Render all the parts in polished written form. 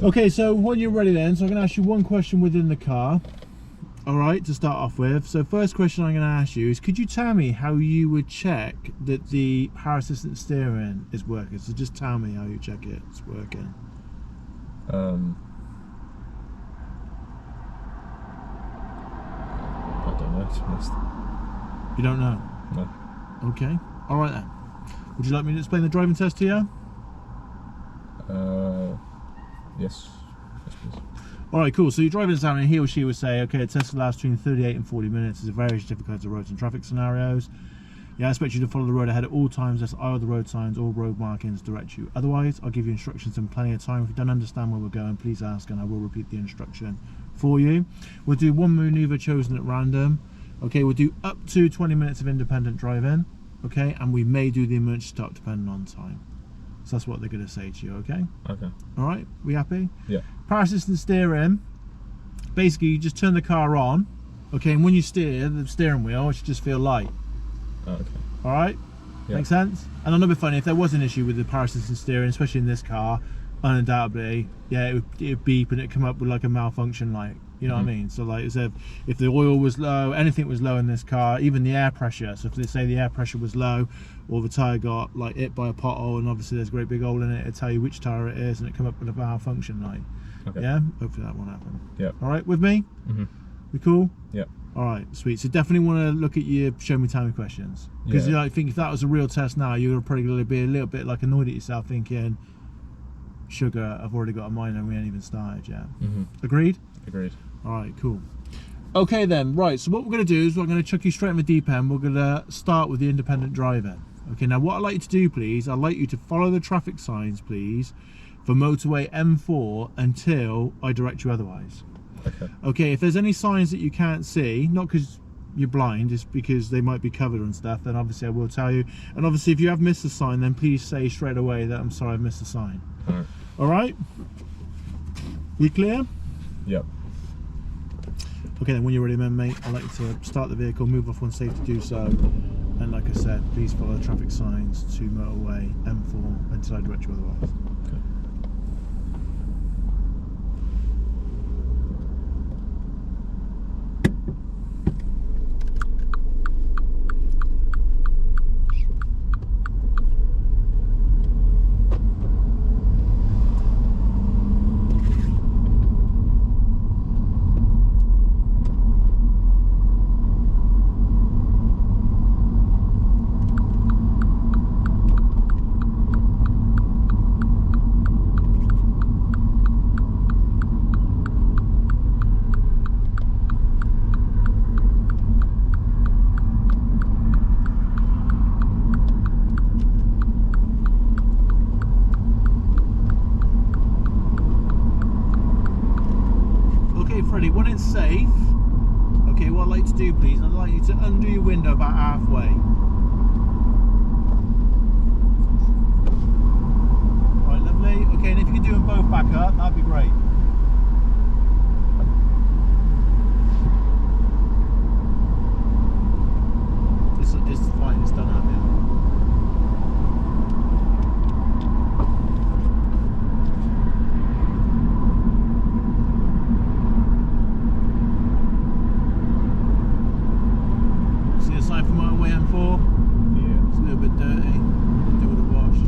Okay, so when you're ready then, so I'm going to ask you one question within the car. All right, to start off with. So first question I'm going to ask you is, could you tell me how you would check that the power assistant steering is working? So just tell me how you check it's working. I don't know, to be honest. You don't know? No. Okay. All right then. Would you like me to explain the driving test to you? Yes. Yes, please. All right, cool. So your driving examiner, he or she would say, okay, a test will last between 38 and 40 minutes. There's various different kinds of roads and traffic scenarios. Yeah, I expect you to follow the road ahead at all times, lest either the road signs or road markings direct you. Otherwise, I'll give you instructions in plenty of time. If you don't understand where we're going, please ask and I will repeat the instruction for you. We'll do one maneuver chosen at random. Okay, we'll do up to 20 minutes of independent driving. Okay, and we may do the emergency stop depending on time. So that's what they're going to say to you, okay? Okay. All right, we happy? Yeah. Power assistant steering, basically you just turn the car on, okay, and when you steer, the steering wheel should just feel light. Okay. All right? Yeah. Makes sense? And it'll be funny, if there was an issue with the power assistant steering, especially in this car, undoubtedly, yeah, it would beep and it'd come up with like a malfunction light. You know what I mean? So like, if the oil was low, anything was low in this car, even the air pressure. So if they say the air pressure was low, or the tyre got like hit by a pothole, and obviously there's a great big hole in it, it'll tell you which tyre it is, and it come up with a malfunction light. Okay. Yeah. Hopefully that won't happen. Yeah. All right, with me? Mhm. We cool? Yeah. All right, sweet. So definitely want to look at your show me, tell me questions, because Yeah. I think if that was a real test now, you're probably going to be a little bit like annoyed at yourself, thinking, "Sugar, I've already got a minor, and we ain't even started yet." Agreed? Agreed. All right, cool. Okay then, right, so what we're going to do is we're going to chuck you straight in the deep end. We're going to start with the independent driving. Okay, now what I'd like you to do, please, I'd like you to follow the traffic signs, please, for motorway M4 until I direct you otherwise. Okay. Okay, if there's any signs that you can't see, not because you're blind, just because they might be covered and stuff, then obviously I will tell you. And obviously if you have missed a sign, then please say straight away that I'm sorry I've missed a sign. All right. All right? You clear? Yep. Okay, then when you're ready, then, mate, I'd like you to start the vehicle, move off when safe to do so, and like I said, please follow the traffic signs to motorway M4 until I direct you otherwise. Okay. Freddie, when it's safe, okay, what I'd like to do, please, I'd like you to undo your window about halfway. Right, lovely. Okay, and if you could do them both back up, that'd be great. It's fine, it's done out now. Sign for motorway M4. Yeah. It's a little bit dirty. Do with a wash.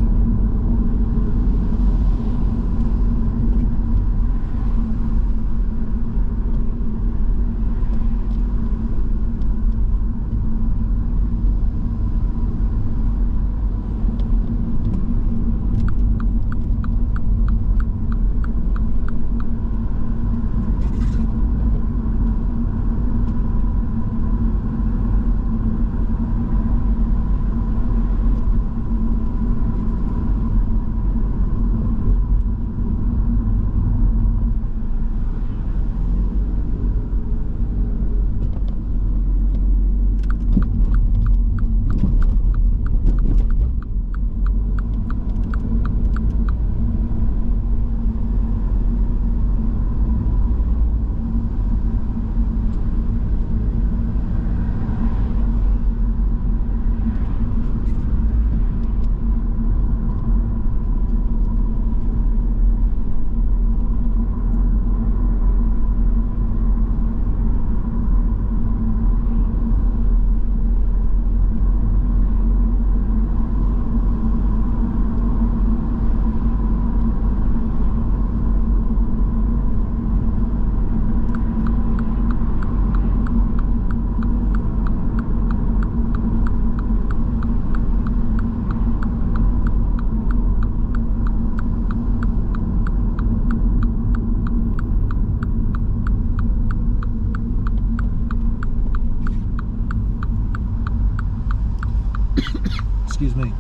Excuse me.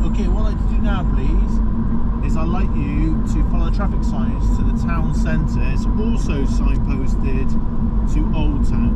Okay, what I'd like to do now, please, is I'd like you to follow the traffic signs to the town centre. It's also signposted to Old Town.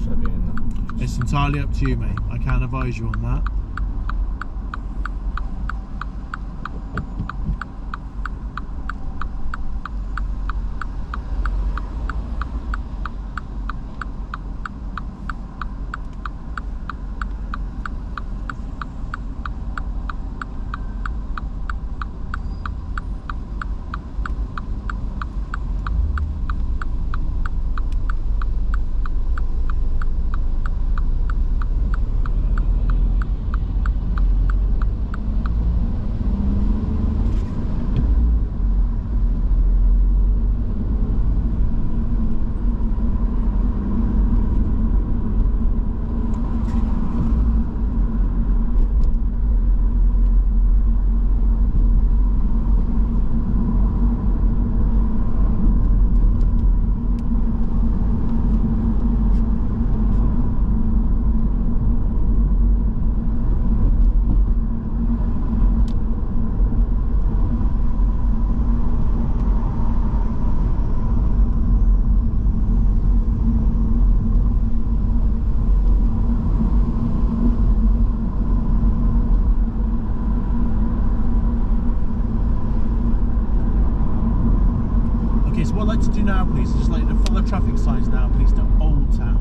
Should be in there. It's entirely up to you, mate. I can't advise you on that. Okay, so what I'd like to do now, please, is just like to follow traffic signs now, please, to Old Town.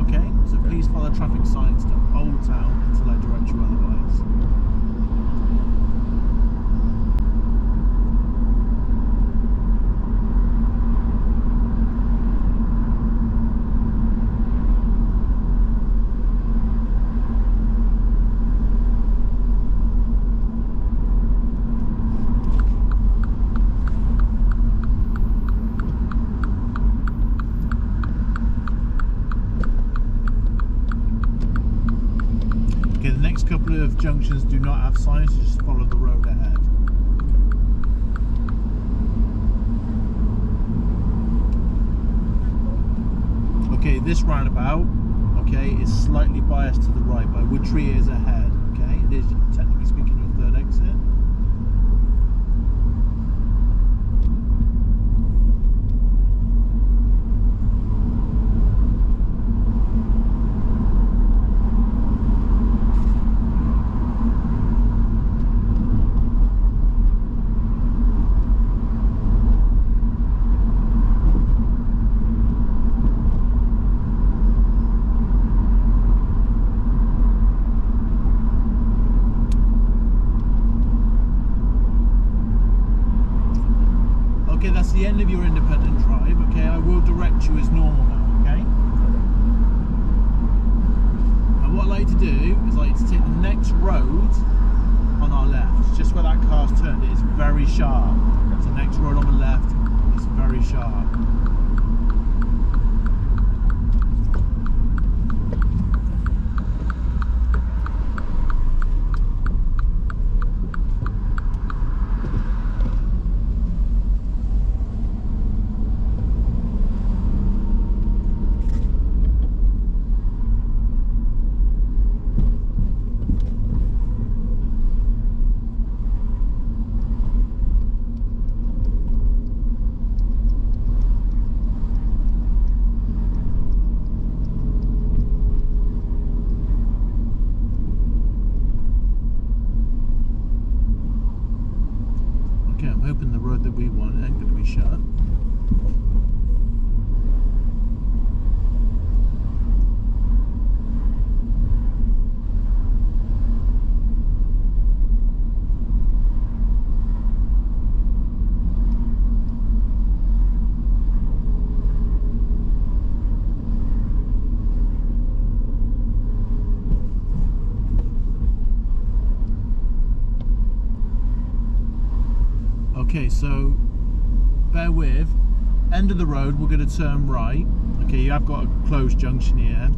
Okay? So please follow traffic signs to Old Town until I direct you otherwise. Okay, the next couple of junctions do not have signs, so just follow the road ahead. Okay, this roundabout, okay, is slightly biased to the right, but I would treat it as ahead, okay? It is, technically speaking, your third exit. Okay, that's the end of your independent drive, okay? I will direct you as normal now, okay? And what I'd like to do is I'd like to take the next road on our left. It's just where that car's turned. It is very sharp. So the next road on the left is very sharp. shut. Okay, so bear with. End of the road, we're going to turn right. Okay, you have got a closed junction here,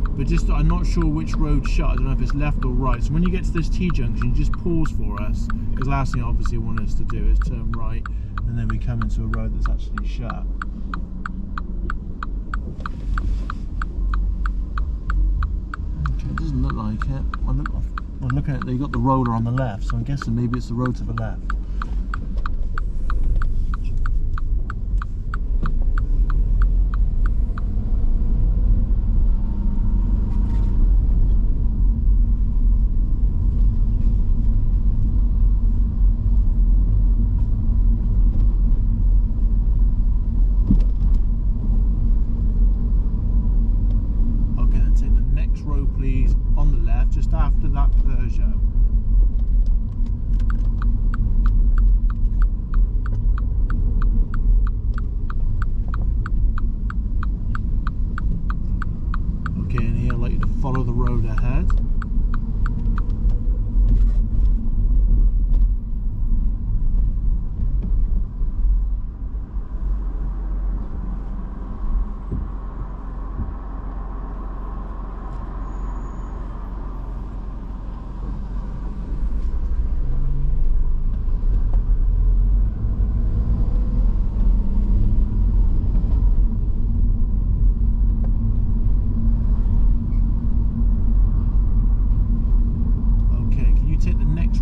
but just I'm not sure which road's shut. I don't know if it's left or right. So when you get to this T junction, you just pause for us, because last thing obviously you want us to do is turn right, and then we come into a road that's actually shut. Okay, it doesn't look like it. I'm looking at it, you've got the roller on the left, so I'm guessing maybe it's the road to the left. On the left, just after that Peugeot. Okay, and here I'd like you to follow the road ahead.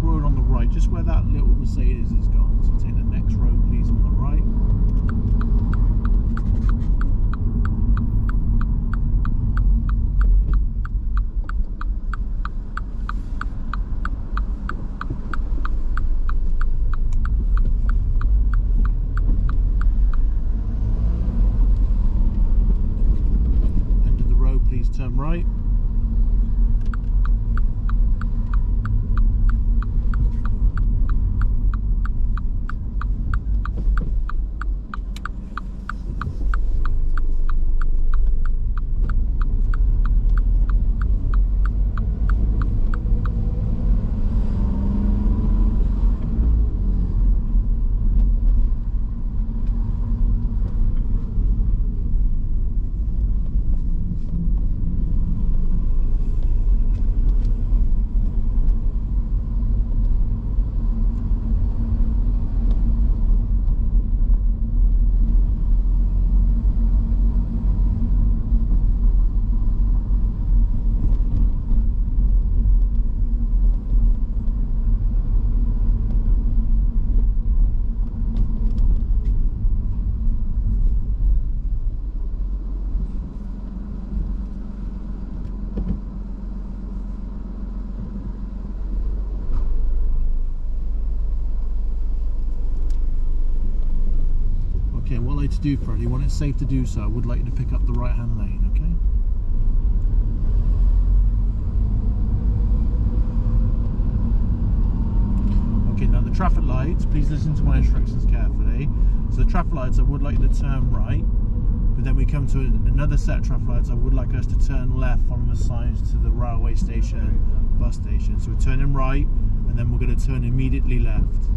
Road on the right, just where that little Mercedes has gone. So take the next road, please, on the right. End of the road, please turn right. Okay, what I'd like to do, Freddie, when it's safe to do so, I would like you to pick up the right-hand lane, okay? Okay, now the traffic lights, please listen to my instructions carefully. So the traffic lights, I would like you to turn right, but then we come to another set of traffic lights. I would like us to turn left following the signs to the railway station, bus station. So we're turning right, and then we're going to turn immediately left.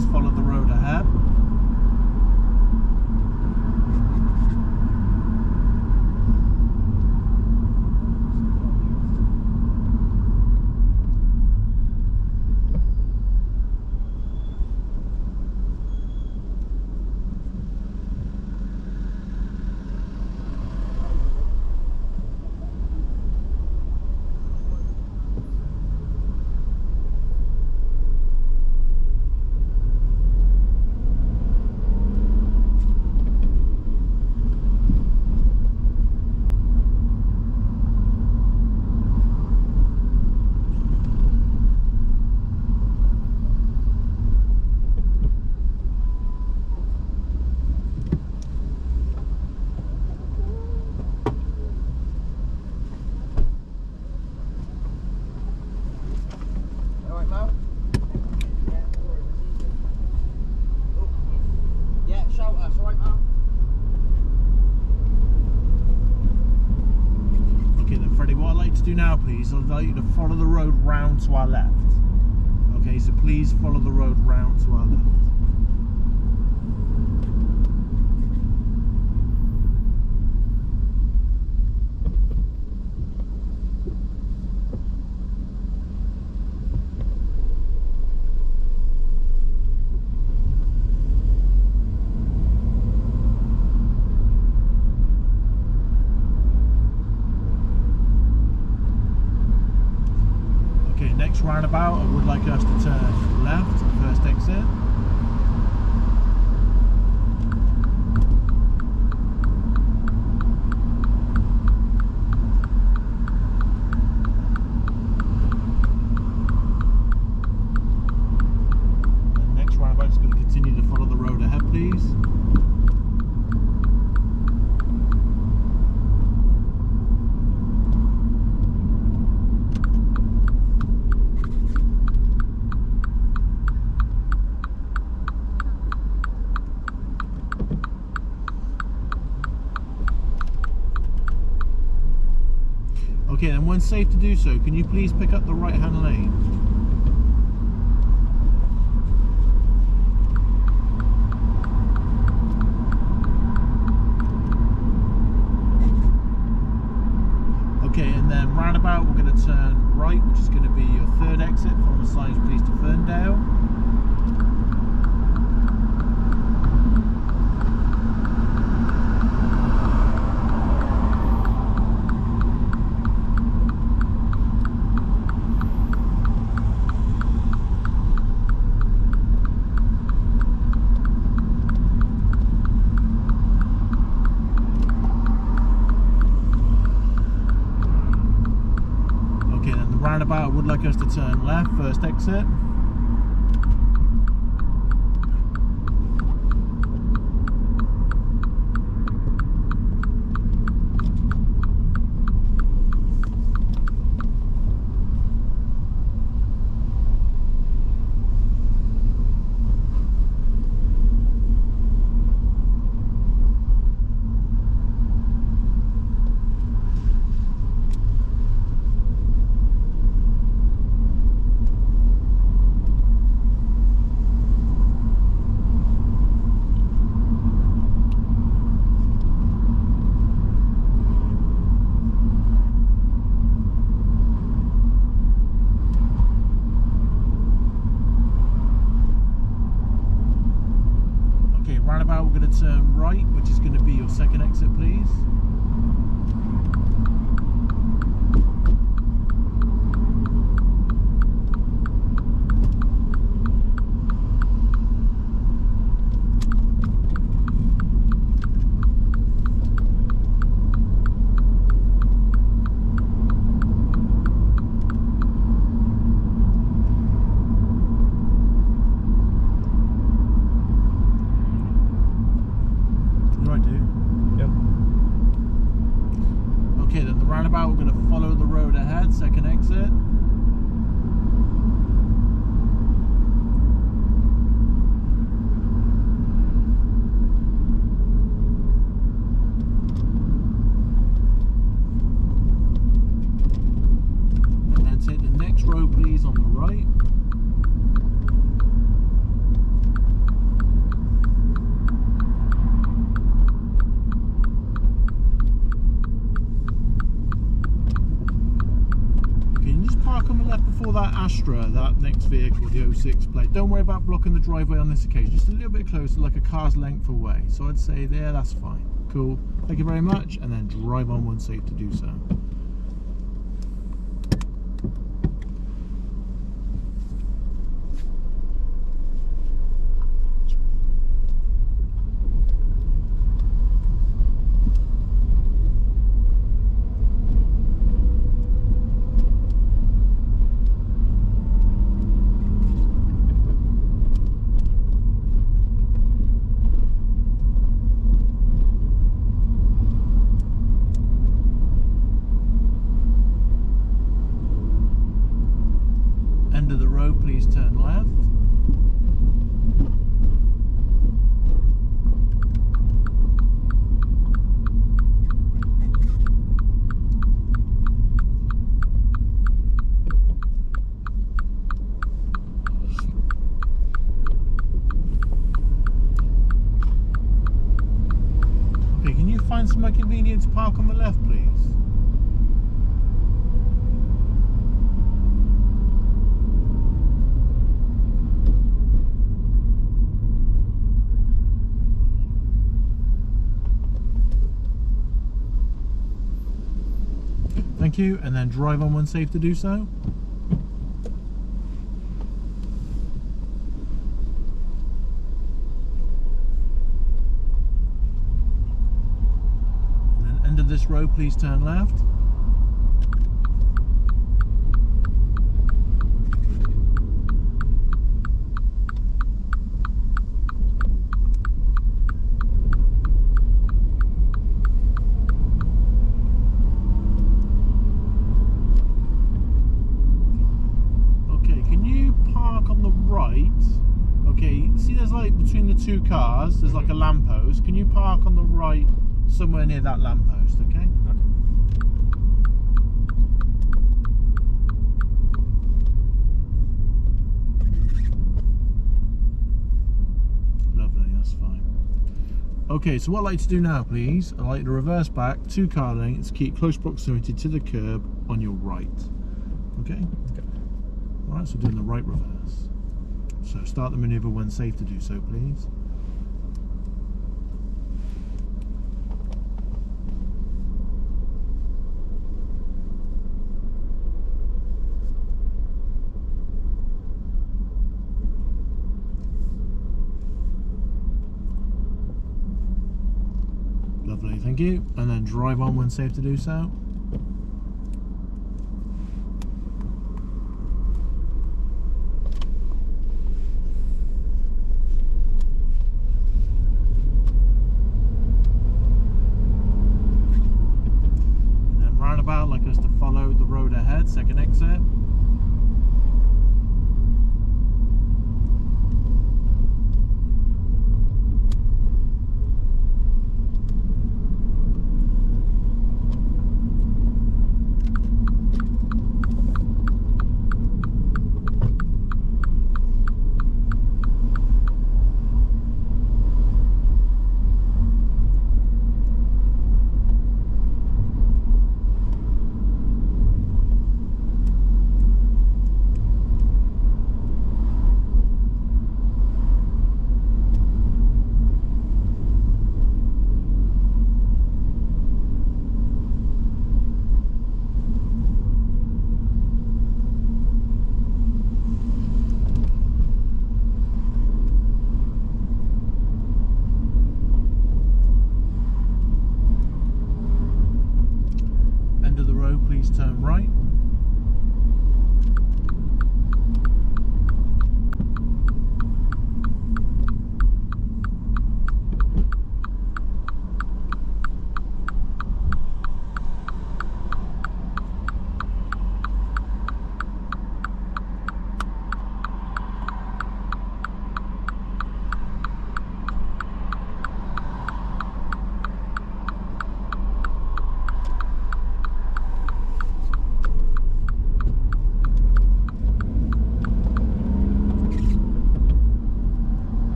please follow the road ahead. Do now, please, I'd like you to follow the road round to our left. Okay, so please follow the road round to our left. Next roundabout, I would like us to turn left, first exit. And next roundabout is going to continue to follow the road ahead, please. Okay, then when safe to do so, can you please pick up the right-hand lane? Okay, and then roundabout, we're going to turn right, which is going to be your third exit from the signs, please, to Ferndale. Roundabout, I would like us to turn left, first exit. Roundabout, we're going to turn right, which is going to be your second exit, please. Okay, then the roundabout, we're going to follow the road ahead, second exit. And then take the next road, please, on the right. park on the left before that Astra, that next vehicle, the 06 plate. Don't worry about blocking the driveway on this occasion, just a little bit closer, like a car's length away. So I'd say there, that's fine. Cool, thank you very much, and then drive on when safe to do so. End of the road, please turn left. Okay, can you find somewhere convenient to park on the left, please? Thank you, and then drive on when safe to do so. And then end of this road, please turn left. Okay, see there's like between the two cars, there's like a lamppost. Can you park on the right somewhere near that lamppost, okay? Lovely, that's fine. Okay, so what I'd like to do now, please, I'd like to reverse back 2 car lengths, keep close proximity to the curb on your right. Okay? Alright, so doing the right reverse. So start the manoeuvre when safe to do so, please. Lovely, thank you. And then drive on when safe to do so. Like us to follow the road ahead, second exit. Please turn right.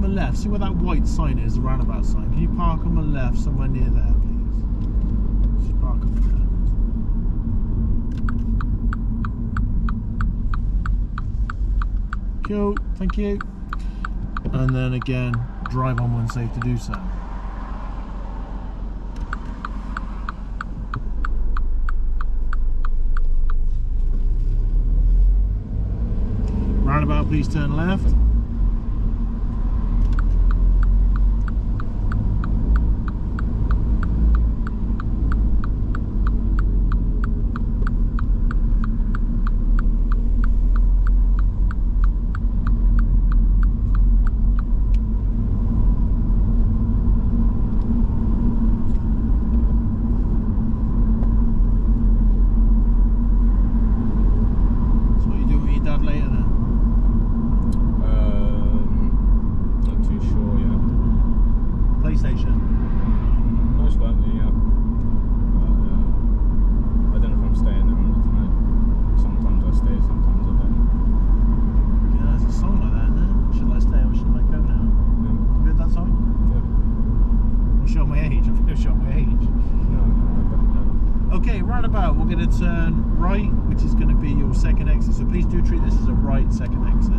Left, see where that white sign is, the roundabout sign. Can you park on the left somewhere near there, please? Just park on the left. Cool, thank you. And then again, drive on when safe to do so. Roundabout, please turn left. Okay, roundabout, we're going to turn right, which is going to be your second exit. So please do treat this as a right second exit.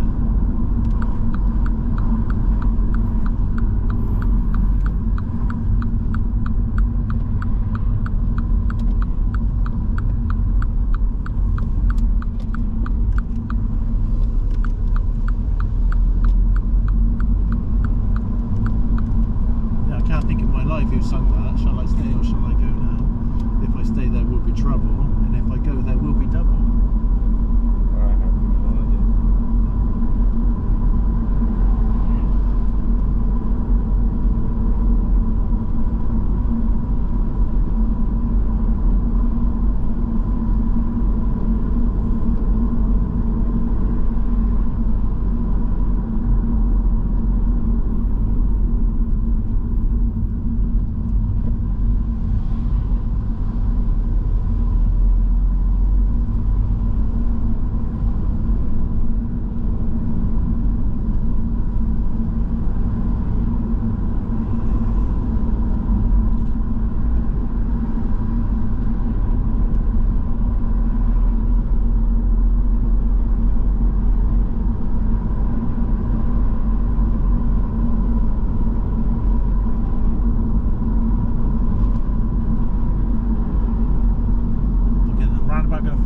Yeah, I can't think of my life who sung that. Shall I stay or shall I go now? If I stay, there will be trouble, and if I go, there will be double. I have no idea.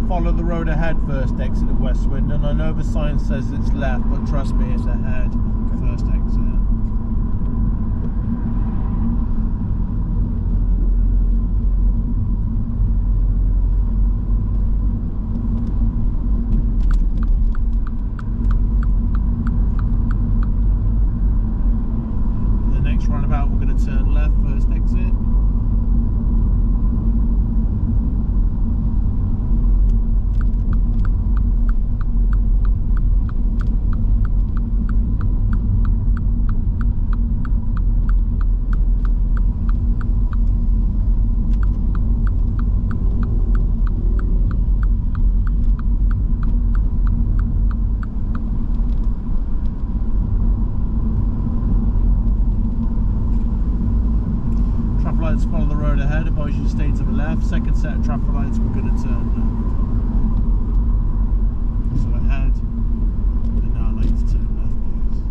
Follow the road ahead, first exit of West Swindon. I know the sign says it's left, but trust me, it's ahead, first exit. The next roundabout, we're going to turn left, first exit. Lights follow the road ahead, advise you to stay to the left. Second set of traffic lights, we're going to turn left. So ahead, and now I'd like to turn left, please.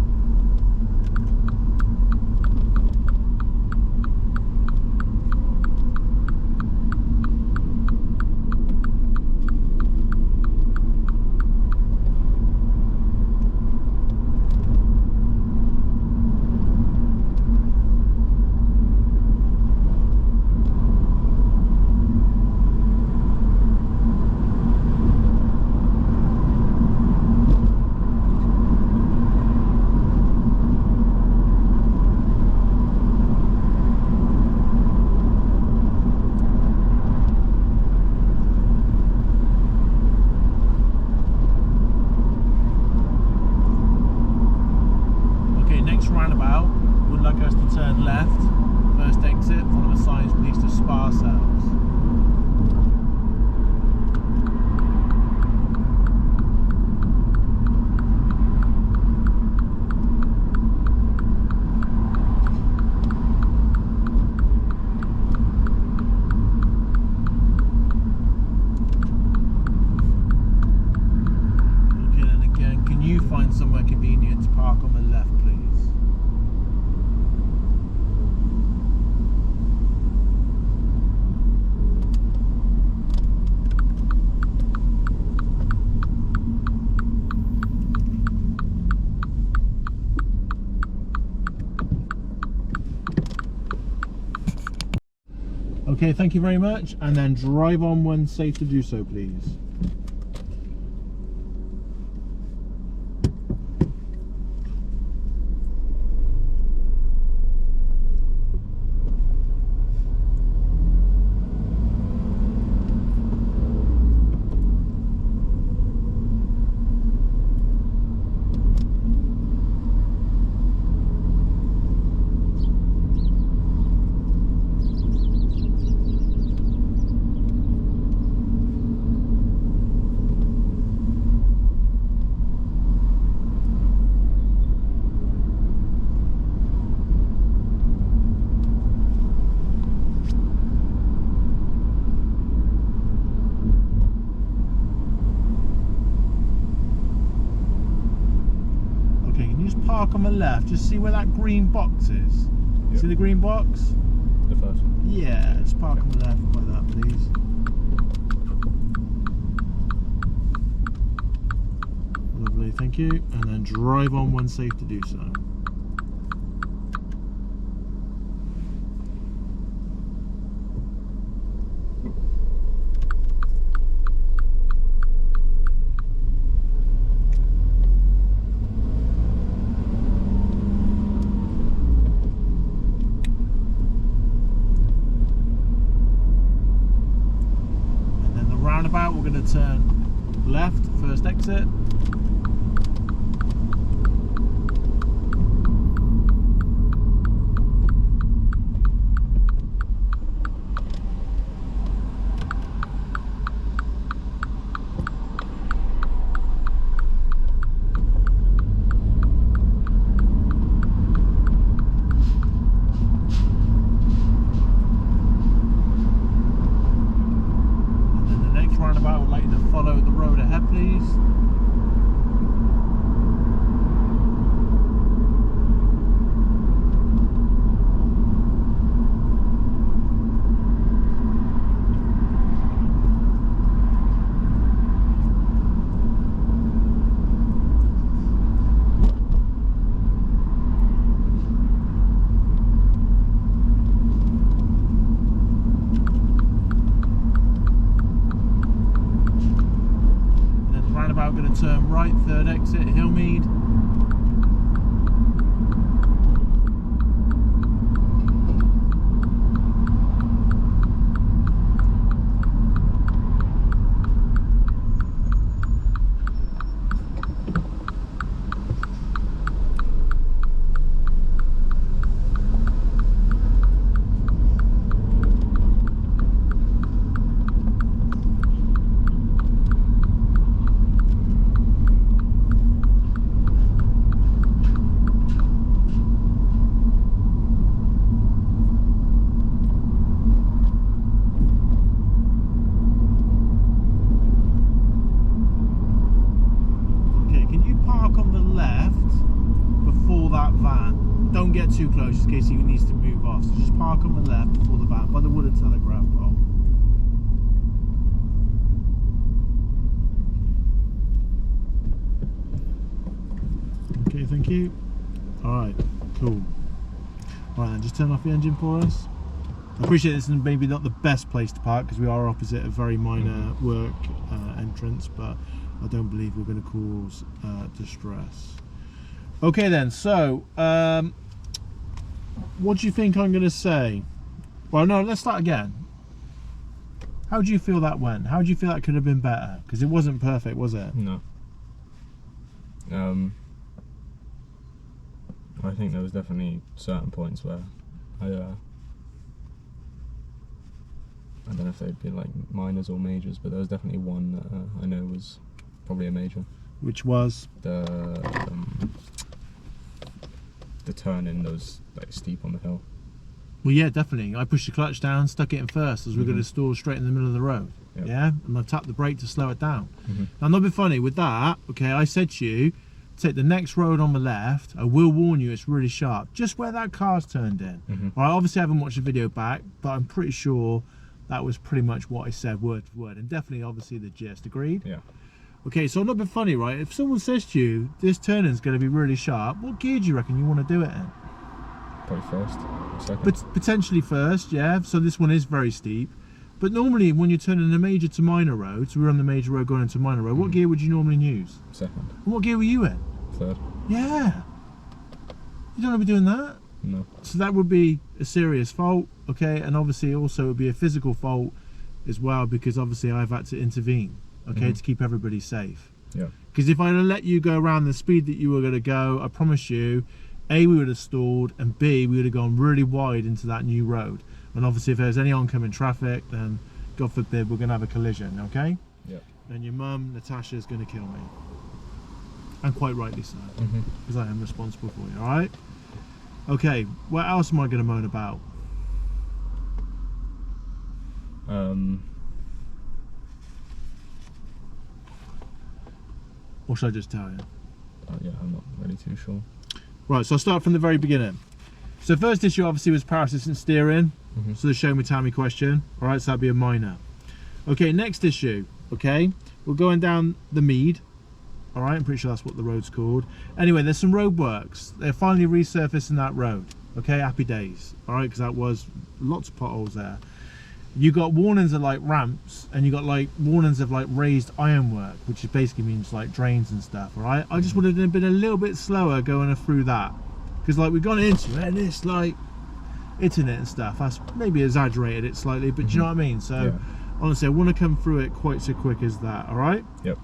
Okay, thank you very much. And then drive on when safe to do so, please. Park on the left, just see where that green box is. Yep. See the green box? The first one? Yeah, just park on the left by that, please. Lovely, thank you. And then drive on when safe to do so. Roundabout, we're going to turn left, first exit. Roundabout, I would like you to follow the road ahead, please. I'm going to turn right, third exit, Hillmead. Don't get too close in case he needs to move off. So just park on the left before the van by the wooden telegraph pole. Okay, thank you. Alright, cool. Alright then, just turn off the engine for us. I appreciate this is maybe not the best place to park because we are opposite a very minor work entrance, but I don't believe we're going to cause distress. Okay then, so what do you think I'm going to say? Well, no, let's start again. How do you feel that went? How do you feel that could have been better? Because it wasn't perfect, was it? No. I think there was definitely certain points where I don't know if they'd be like minors or majors, but there was definitely one that I know was probably a major. Which was? The turn in that was like steep on the hill. Well, yeah, definitely. I pushed the clutch down, stuck it in first as we were going to stall straight in the middle of the road. Yep. Yeah, and I tapped the brake to slow it down. Now, not be funny with that. Okay, I said to you, take the next road on the left. I will warn you, it's really sharp. Just where that car's turned in. All right, obviously I haven't watched the video back, but I'm pretty sure that was pretty much what I said word for word, and definitely, obviously, the gist. Agreed? Yeah. Okay, so not be funny, right? If someone says to you, this turning's going to be really sharp, what gear do you reckon you want to do it in? Probably first, second. But potentially first, yeah. So this one is very steep. But normally when you're turning a major to minor road, so we're on the major road going into minor road, what gear would you normally use? Second. And what gear were you in? Third. Yeah. You don't want to be doing that. No. So that would be a serious fault, okay? And obviously also it would be a physical fault as well, because obviously I've had to intervene, okay, to keep everybody safe. Yeah. Because if I'd have let you go around the speed that you were going to go, I promise you, A, we would have stalled, and B, we would have gone really wide into that new road. And obviously if there's any oncoming traffic, then God forbid we're going to have a collision, okay? Yeah. And your mum, Natasha, is going to kill me. And quite rightly so, because I am responsible for you, alright? Okay, what else am I going to moan about? Or should I just tell you? Yeah, I'm not really too sure. Right, so I'll start from the very beginning. So first issue obviously was power assistant steering. So the show me tell me question. Alright, so that'd be a minor. Okay, next issue. Okay, we're going down the Mead. Alright, I'm pretty sure that's what the road's called. Anyway, there's some road works. They're finally resurfacing that road. Okay, happy days. Alright, because that was lots of potholes there. You got warnings of like ramps, and you got like warnings of like raised ironwork, which basically means like drains and stuff. Alright, I just would have been a little bit slower going through that, because like we've gone into it and it's like hitting it and stuff. That's maybe exaggerated it slightly, but do you know what I mean? So honestly, I want to come through it quite so quick as that. Alright. Yep.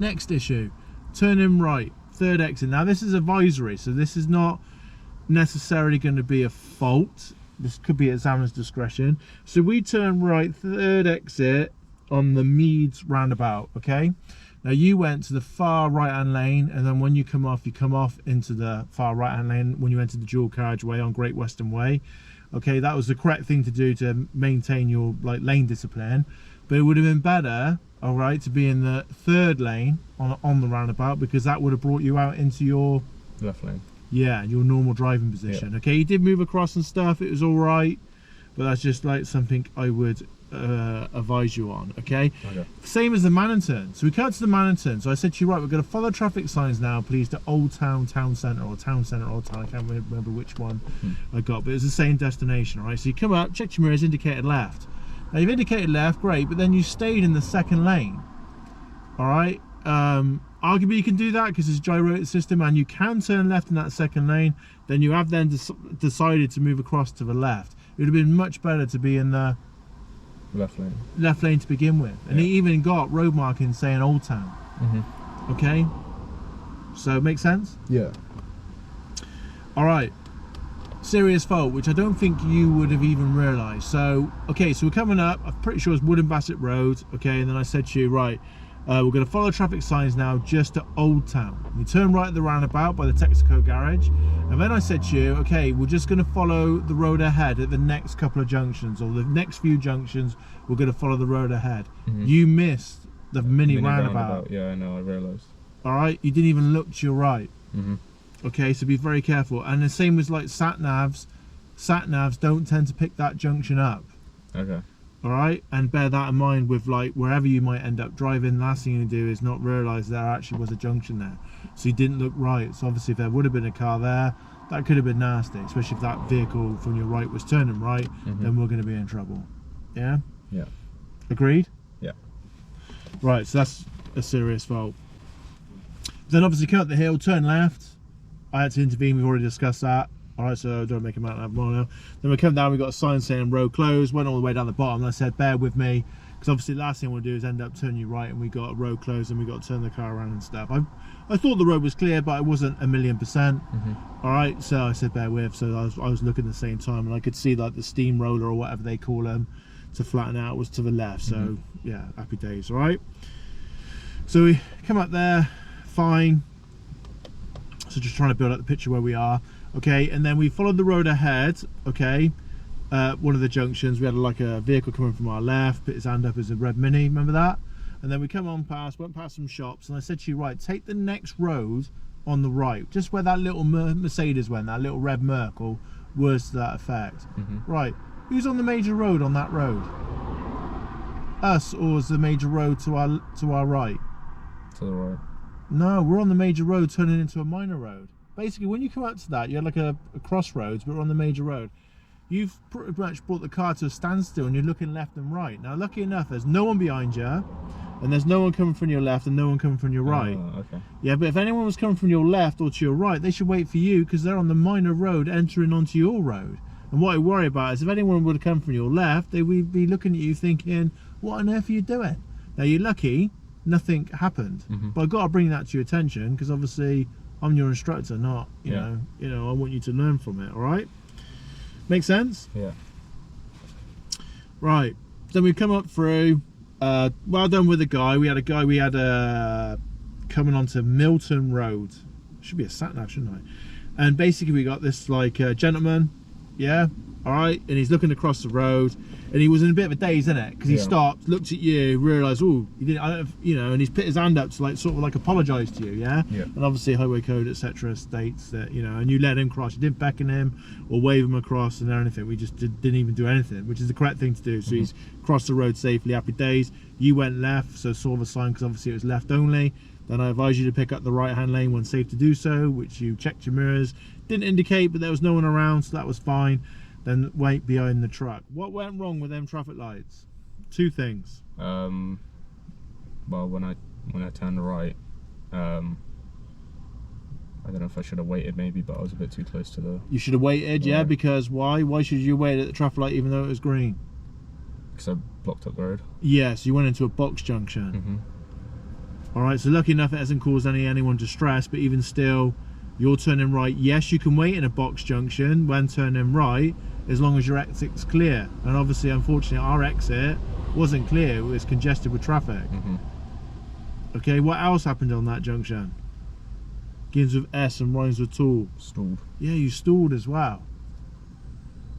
Next issue, turning right, third exit. Now this is advisory, so this is not necessarily going to be a fault. This could be examiner's discretion. So we turn right, third exit on the Meads roundabout, okay? Now you went to the far right hand lane, and then when you come off into the far right hand lane when you enter the dual carriageway on Great Western Way. Okay, that was the correct thing to do to maintain your like lane discipline. But it would have been better, all right, to be in the third lane on the roundabout, because that would have brought you out into your left lane. Yeah, your normal driving position. Okay, you did move across and stuff, it was all right, but that's just like something I would advise you on. Okay. Same as the Mannington. So we come to the Mannington. So I said to you, right, we're going to follow traffic signs now, please, to Old Town, Town Centre, or Town Centre, Old Town. I can't remember which one I got, but it's the same destination. All right, so you come up, check your mirrors, indicated left. Now you've indicated left, great, but then you stayed in the second lane. All right. Arguably you can do that because it's a gyrated system and you can turn left in that second lane. Then you have then decided to move across to the left. It would have been much better to be in the left lane to begin with. And it even got road markings saying Old Town. Okay, so make sense? Yeah. All right, serious fault, which I don't think you would have even realised. So okay, so we're coming up, I'm pretty sure it's Wooden Bassett Road. Okay, and then I said to you, right, we're going to follow traffic signs now just to Old Town. We turn right at the roundabout by the Texaco garage, and then I said to you, okay, we're just going to follow the road ahead at the next couple of junctions, or the next few junctions we're going to follow the road ahead. You missed the mini roundabout. Yeah, I know, I realised. Alright, you didn't even look to your right. Okay, so be very careful. And the same with like sat navs don't tend to pick that junction up. Okay. Alright, and bear that in mind with like wherever you might end up driving. The last thing you do is not realise there actually was a junction there, so you didn't look right. So obviously if there would have been a car there, that could have been nasty, especially if that vehicle from your right was turning right. Then we're going to be in trouble. Yeah Agreed? Yeah. Right, so that's a serious fault. Then obviously come up the hill, turn left. I had to intervene, we've already discussed that. Alright, so don't make a mountain out of a molehill. Then we come down, we got a sign saying road closed, went all the way down the bottom, and I said bear with me, because obviously the last thing we'll do is end up turning you right, and we got a road closed and we got to turn the car around and stuff. I thought the road was clear, but it wasn't 1,000,000%. Alright, so I said bear with, so I was looking at the same time, and I could see like the steamroller or whatever they call them to flatten out was to the left. So yeah, happy days. Alright, so we come up there, fine. So just trying to build up the picture where we are. Okay, and then we followed the road ahead. Okay, one of the junctions we had like a vehicle coming from our left, put his hand up as a red Mini, remember that? And then we come on past, went past some shops, and I said to you, right, take the next road on the right, just where that little Mercedes went, that little red Merc, or words to that effect. Right, who's on the major road on that road? Us, or is the major road to our right? To the right. No, we're on the major road turning into a minor road. basically when you come out to that, you had like a crossroads, but we're on the major road. You've pretty much brought the car to a standstill and you're looking left and right. Now, lucky enough, there's no one behind you, and there's no one coming from your left and no one coming from your right. Okay. Yeah, but if anyone was coming from your left or to your right, they should wait for you because they're on the minor road entering onto your road. And what I worry about is if anyone would have come from your left, they would be looking at you thinking, what on earth are you doing? Now, you're lucky, nothing happened. But I've got to bring that to your attention because obviously I'm your instructor, not, you know, I want you to learn from it, all right? Make sense? Yeah. Right. Then we come up through. Well done with the guy. We had coming onto Milton Road. Should be a sat nav, shouldn't I? And basically we got this like gentleman. Yeah. All right. And he's looking across the road, and he was in a bit of a daze, isn't it? Because he stopped, looked at you, realised, oh, he didn't, you know, and he's put his hand up to like sort of like apologise to you, yeah. And obviously highway code, etc., states that, you know, and you let him cross. You didn't beckon him or wave him across and anything. We just didn't even do anything, which is the correct thing to do. So he's crossed the road safely. Happy days. You went left, so saw the sign because obviously it was left only. Then I advised you to pick up the right-hand lane when safe to do so, which you checked your mirrors. Didn't indicate, but there was no one around, so that was fine. Then wait behind the truck. What went wrong with them traffic lights? Two things. Well, when I turned right, I don't know if I should have waited maybe, but I was a bit too close to the... You should have waited, yeah, because why? Why should you wait at the traffic light even though it was green? Because I blocked up the road. Yes, you went into a box junction. Alright, so lucky enough it hasn't caused anyone distress, but even still, you're turning right. Yes, you can wait in a box junction when turning right, as long as your exit's clear. And obviously, unfortunately, our exit wasn't clear. It was congested with traffic. Okay, what else happened on that junction? Begins with S and rhymes with tool. Stalled. Yeah, you stalled as well.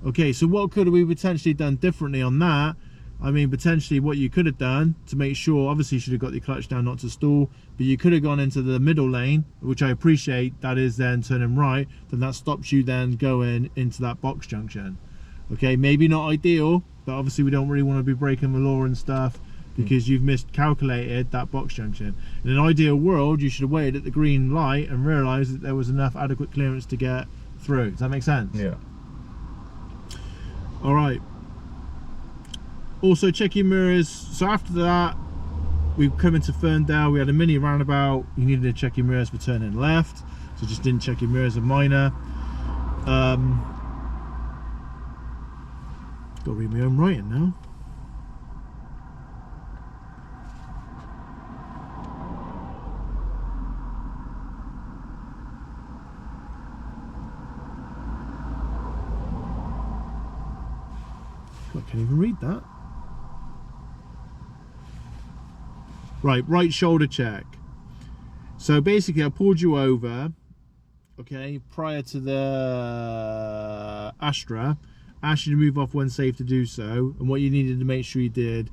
Okay, so what could we potentially done differently on that? I mean, potentially what you could have done to make sure, obviously you should have got your clutch down not to stall, but you could have gone into the middle lane, which I appreciate, that is then turning right, then that stops you then going into that box junction. Okay, maybe not ideal, but obviously we don't really want to be breaking the law and stuff because you've miscalculated that box junction. In an ideal world, you should have waited at the green light and realised that there was enough adequate clearance to get through. Does that make sense? Yeah. All right. Also check your mirrors. So after that, we've come into Ferndale. We had a mini roundabout. You needed to check your mirrors for turning left, so just didn't check your mirrors, a minor. Got to read my own writing now. I can't even read that. Right shoulder check. So basically I pulled you over, okay, prior to the Astra. Asked you to move off when safe to do so, and what you needed to make sure you did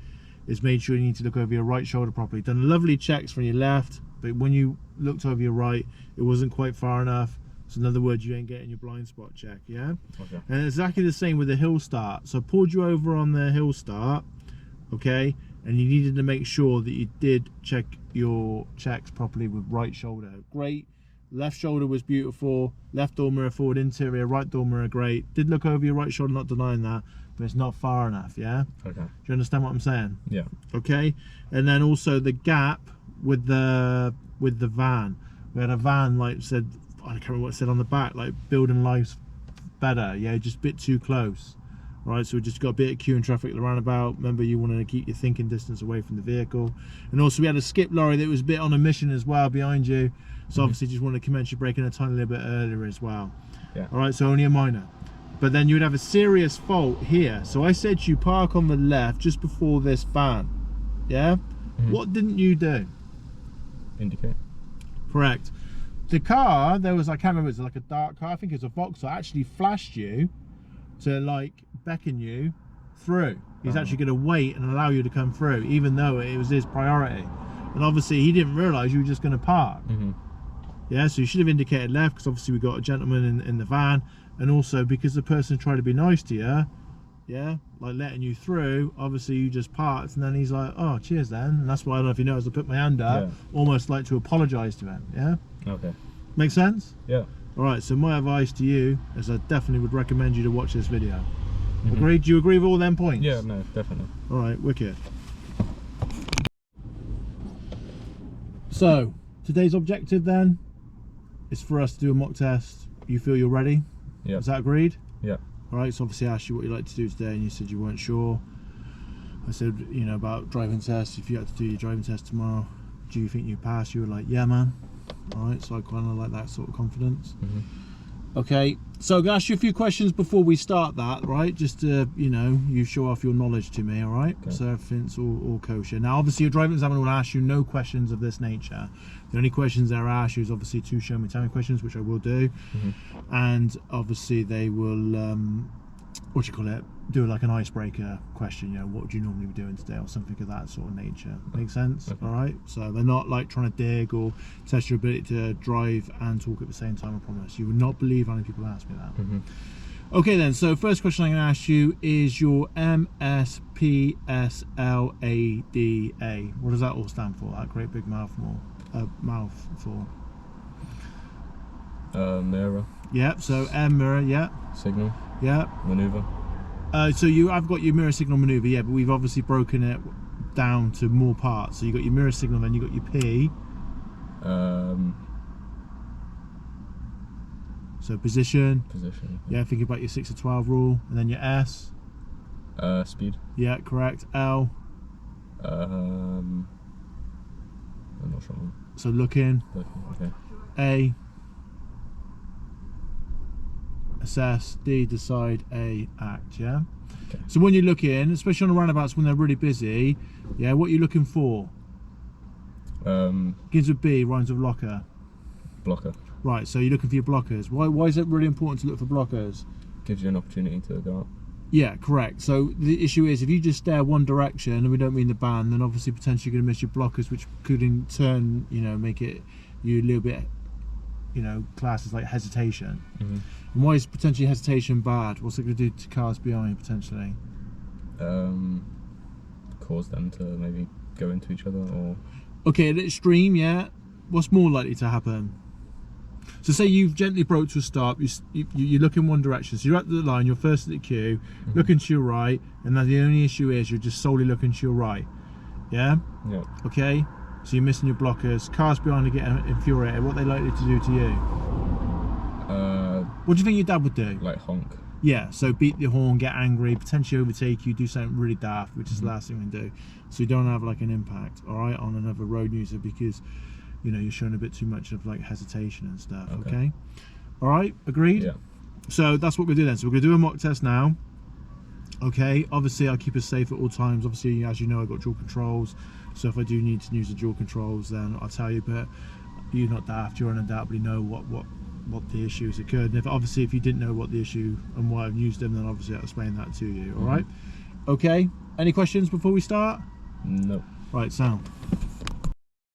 is made sure you need to look over your right shoulder properly. Done lovely checks from your left, but when you looked over your right, it wasn't quite far enough. So in other words, you ain't getting your blind spot check, yeah? Okay. And exactly the same with the hill start. So I pulled you over on the hill start, okay? And you needed to make sure that you did check your checks properly with right shoulder. Great. Left shoulder was beautiful. Left door mirror forward interior, right door mirror great. Did look over your right shoulder, not denying that, but it's not far enough, yeah? Okay. Do you understand what I'm saying? Yeah. Okay. And then also the gap with the van. We had a van like said, I can't remember what it said on the back, like building life's better, yeah, just a bit too close. Right, so we just got a bit of queue and traffic at the roundabout. Remember, you wanted to keep your thinking distance away from the vehicle. And also we had a skip lorry that was a bit on a mission as well behind you. So obviously just wanted to commence your braking a tiny little bit earlier as well. Yeah. All right, so only a minor. But then you would have a serious fault here. So I said you park on the left just before this van. Yeah? What didn't you do? Indicate. Correct. The car, there was, I can't remember, it was like a dark car, I think it was a Vauxhall, actually flashed you to like beckon you through. He's actually going to wait and allow you to come through, even though it was his priority. And obviously he didn't realise you were just going to park. Yeah, so you should have indicated left, because obviously we got a gentleman in the van, and also because the person tried to be nice to you, yeah, like letting you through, obviously you just parked, and then he's like, oh, cheers then. And that's why, I don't know if you noticed, I put my hand up, almost like to apologise to him, yeah? Okay. Make sense? Yeah. Alright, so my advice to you is I definitely would recommend you to watch this video. Agreed? Do you agree with all them points? Yeah, no, definitely. Alright, wicked. So, today's objective then is for us to do a mock test. You feel you're ready? Yeah. Is that agreed? Yeah. Alright, so obviously I asked you what you'd like to do today and you said you weren't sure. I said, you know, about driving tests, if you had to do your driving test tomorrow, do you think you pass? You were like, yeah man. Alright, so I kind of like that sort of confidence. Okay, so I'm going to ask you a few questions before we start that, right? Just to, you know, you show off your knowledge to me, alright? Okay. So everything's all kosher. Now, obviously, your driving examiner will ask you no questions of this nature. The only questions they'll ask you is obviously 2 show me tell me questions, which I will do. And obviously, they will, what do you call it? Do like an icebreaker question, you know, what would you normally be doing today, or something of that sort of nature. Make sense? Okay. All right, so they're not like trying to dig or test your ability to drive and talk at the same time. I promise you would not believe how many people ask me that. Okay then, so first question I'm going to ask you is your MSPSLADA. What does that all stand for? That great big mouthful for? Mirror. Yeah, so M mirror, yeah. Signal. Yeah. Maneuver. So I've got your mirror signal maneuver, yeah, but we've obviously broken it down to more parts. So you got your mirror signal, then you got your P. So position. Position. Yeah, think about your 6 to 12 rule, and then your S. Speed. Yeah, correct. L. I'm not sure. So looking. Okay. A. Assess. D. Decide. A. Act. Yeah. Okay. So when you're looking, especially on the roundabouts when they're really busy, yeah, what are you looking for? Begins with B, rhymes with locker. Blocker. Right, so you're looking for your blockers. Why is it really important to look for blockers? Gives you an opportunity to go up. Yeah, correct. So the issue is if you just stare one direction, and we don't mean the band, then obviously potentially you're going to miss your blockers, which could in turn, you know, make it you a little bit, you know, classed as like hesitation. And why is potentially hesitation bad? What's it going to do to cars behind potentially? Cause them to maybe go into each other, or Okay, at extreme, yeah. What's more likely to happen? So say you've gently broke to a stop, you look in one direction, so you're at the line, you're first at the queue, looking to your right, and then the only issue is you're just solely looking to your right. Yeah? yeah. Okay? So you're missing your blockers, cars behind are getting infuriated, what are they likely to do to you? What do you think your dad would do? Like honk. Yeah, so beat the horn, get angry, potentially overtake you, do something really daft, which is the last thing we do. So you don't have like an impact, alright, on another road user because, you know, you're showing a bit too much of like hesitation and stuff, okay? Alright, agreed? Yeah. So that's what we're doing then. So we're going to do a mock test now. Okay, obviously I'll keep us safe at all times. Obviously, as you know, I've got dual controls. So if I do need to use the dual controls, then I'll tell you, but you're not daft, you undoubtedly know what the issues occurred. And if you didn't know what the issue and why I've used them, then obviously I'll explain that to you, alright? Okay, any questions before we start? No. Right, sound.